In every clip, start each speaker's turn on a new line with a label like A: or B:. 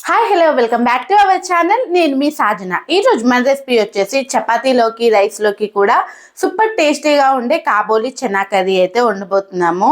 A: Hi hello welcome back to our channel. నేను మీ సాజన. ఈరోజు మన రెసిపీ వచ్చేసి చపాతీలోకి రైస్లోకి కూడా సూపర్ టేస్టీగా ఉండే కాబోలి చనా కర్రీ అయితే వండబోతున్నాము.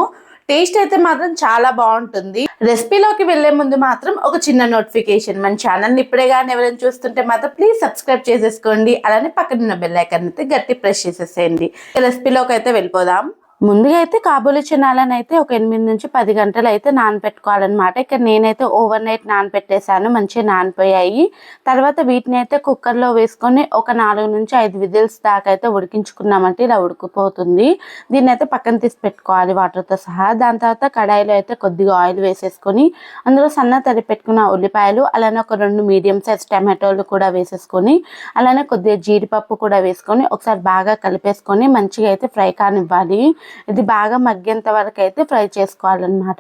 A: టేస్ట్ అయితే మాత్రం చాలా బాగుంటుంది. రెసిపీలోకి వెళ్లే ముందు మాత్రం ఒక చిన్న నోటిఫికేషన్, మన ఛానల్ని ఇప్పుడే కానీ ఎవరైనా చూస్తుంటే మాత్రం ప్లీజ్ సబ్స్క్రైబ్ చేసేసుకోండి. అలానే పక్కన ఉన్న బెల్ ఐకాన్ అయితే గట్టి ప్రెస్ చేసేసేయండి. రెసిపీలోకి అయితే వెళ్ళిపోదాం. ముందుగా అయితే కాబూలి చనాలను అయితే ఒక 8 నుంచి 10 గంటలు అయితే నానబెట్టుకోవాలన్నమాట. ఇక్కడ నేనైతే ఓవర్ నైట్ నానబెట్టేశాను, మంచిగా నానిపోయాయి. తర్వాత వీటిని అయితే కుక్కర్లో వేసుకొని ఒక 4 నుంచి 5 విజిల్స్ దాకా అయితే ఉడికించుకున్నామంటే ఇలా ఉడికిపోతుంది. దీన్ని అయితే పక్కన తీసి పెట్టుకోవాలి వాటర్తో సహా. దాని తర్వాత కడాయిలో అయితే కొద్దిగా ఆయిల్ వేసేసుకొని అందులో సన్న తరిగి పెట్టుకున్న ఉల్లిపాయలు, అలానే ఒక 2 మీడియం సైజ్ టమాటోలు కూడా వేసేసుకొని, అలానే కొద్దిగా జీడిపప్పు కూడా వేసుకొని ఒకసారి బాగా కలిపేసుకొని మంచిగా అయితే ఫ్రై కానివ్వాలి. ఇది బాగా మగ్గేంత వరకు అయితే ఫ్రై చేసుకోవాలన్నమాట.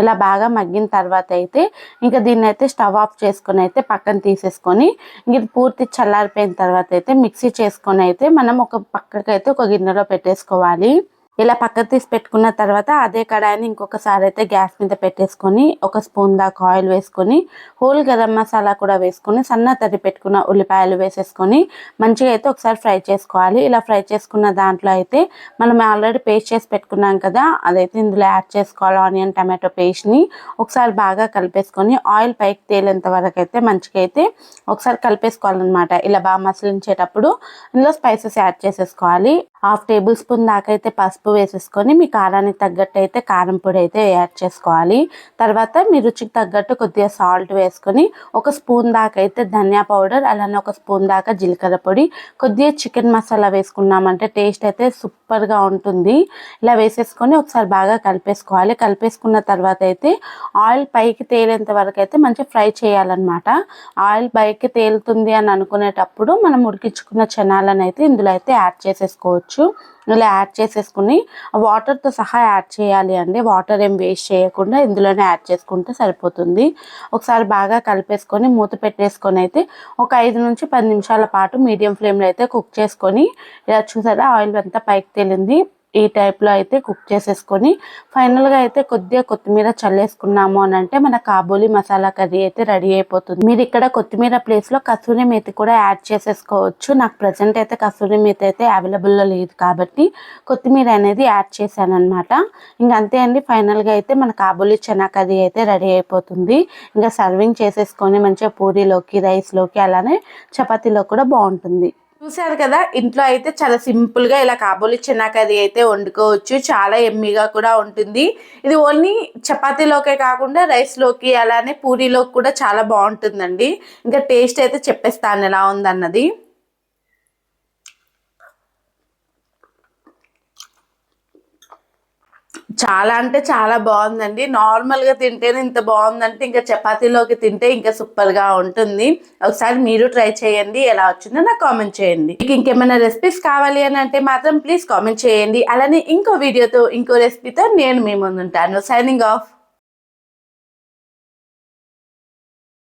A: ఇలా బాగా మగ్గిన తర్వాత అయితే ఇంకా దీన్ని అయితే స్టవ్ ఆఫ్ చేసుకొని అయితే పక్కన తీసేసుకొని, ఇది పూర్తి చల్లారిపోయిన తర్వాత అయితే మిక్సీ చేసుకొని అయితే మనం ఒక పక్కకైతే ఒక గిన్నెలో పెట్టేసుకోవాలి. ఇలా పక్కకు తీసి పెట్టుకున్న తర్వాత అదే కడాయిని ఇంకొకసారి అయితే గ్యాస్ మీద పెట్టేసుకొని ఒక స్పూన్ దాకా ఆయిల్ వేసుకొని హోల్ గరం మసాలా కూడా వేసుకొని సన్న తరిగి పెట్టుకున్న ఉల్లిపాయలు వేసేసుకొని మంచిగా అయితే ఒకసారి ఫ్రై చేసుకోవాలి. ఇలా ఫ్రై చేసుకున్న దాంట్లో అయితే మనం ఆల్రెడీ పేస్ట్ చేసి పెట్టుకున్నాం కదా, అదైతే ఇందులో యాడ్ చేసుకోవాలి. ఆనియన్ టమాటో పేస్ట్ని ఒకసారి బాగా కలిపేసుకొని ఆయిల్ పైకి తేలేంత వరకు అయితే మంచిగా అయితే ఒకసారి కలిపేసుకోవాలన్నమాట. ఇలా బాగా మసలించేటప్పుడు ఇందులో స్పైసెస్ యాడ్ చేసేసుకోవాలి. 1/2 టేబుల్ స్పూన్ దాకా అయితే పసుపు వేసేసుకొని మీ కారానికి తగ్గట్టు అయితే కారం పొడి అయితే యాడ్ చేసుకోవాలి. తర్వాత మీ రుచికి తగ్గట్టు కొద్దిగా సాల్ట్ వేసుకొని ఒక స్పూన్ దాకా అయితే ధనియా పౌడర్, అలానే ఒక స్పూన్ దాకా జీలకర్ర పొడి, కొద్దిగా చికెన్ మసాలా వేసుకున్నామంటే టేస్ట్ అయితే సూపర్గా ఉంటుంది. ఇలా వేసేసుకొని ఒకసారి బాగా కలిపేసుకోవాలి. కలిపేసుకున్న తర్వాత అయితే ఆయిల్ పైకి తేలేంత వరకు అయితే మంచిగా ఫ్రై చేయాలన్నమాట. ఆయిల్ పైకి తేలుతుంది అని అనుకునేటప్పుడు మనం ఉడికించుకున్న చనాలను అయితే ఇందులో అయితే యాడ్ చేసేసుకోవచ్చు. ఇలా యాడ్ చేసేసుకుని వాటర్తో సహా యాడ్ చేయాలి అండి. వాటర్ ఏం వేస్ట్ చేయకుండా ఇందులోనే యాడ్ చేసుకుంటే సరిపోతుంది. ఒకసారి బాగా కలిపేసుకొని మూత పెట్టేసుకొని అయితే ఒక 5 నుంచి 10 నిమిషాల పాటు మీడియం ఫ్లేమ్లో అయితే కుక్ చేసుకొని, ఇలా చూసారా ఆయిల్ అంతా పైకి తేలింది. ఈ టైప్లో అయితే కుక్ చేసేసుకొని ఫైనల్గా అయితే కొద్దిగా కొత్తిమీర చల్లేసుకున్నాము అని అంటే మన కాబూలి మసాలా కర్రీ అయితే రెడీ అయిపోతుంది. మీరు ఇక్కడ కొత్తిమీర ప్లేస్లో కసూరి మేతి కూడా యాడ్ చేసేసుకోవచ్చు. నాకు ప్రజెంట్ అయితే కసూరి మేతి అయితే అవైలబుల్లో లేదు కాబట్టి కొత్తిమీర అనేది యాడ్ చేశాను అనమాట. ఇంకా అంతే అండి, ఫైనల్గా అయితే మన కాబూలి చనా కర్రీ అయితే రెడీ అయిపోతుంది. ఇంకా సర్వింగ్ చేసేసుకొని మంచిగా పూరీలోకి, రైస్లోకి, అలానే చపాతీలో కూడా బాగుంటుంది. చూసారు కదా, ఇంట్లో అయితే చాలా సింపుల్గా ఇలా కాబూలి చనా కర్రీ అయితే వండుకోవచ్చు. చాలా ఎమ్మీగా కూడా ఉంటుంది. ఇది ఓన్లీ చపాతీలోకే కాకుండా రైస్లోకి, అలానే పూరీలోకి కూడా చాలా బాగుంటుందండి. ఇంకా టేస్ట్ అయితే చెప్పేస్తాను ఎలా ఉందన్నది. చాలా అంటే చాలా బాగుందండి. నార్మల్గా తింటేనే ఇంత బాగుందంటే ఇంకా చపాతీలోకి తింటే ఇంకా సూపర్గా ఉంటుంది. ఒకసారి మీరు ట్రై చేయండి, ఎలా వచ్చిందో నాకు కామెంట్ చేయండి. మీకు ఇంకేమైనా రెసిపీస్ కావాలి అని అంటే మాత్రం ప్లీజ్ కామెంట్ చేయండి. అలానే ఇంకో వీడియోతో ఇంకో రెసిపీతో నేను మీ ముందు ఉంటాను. Signing off.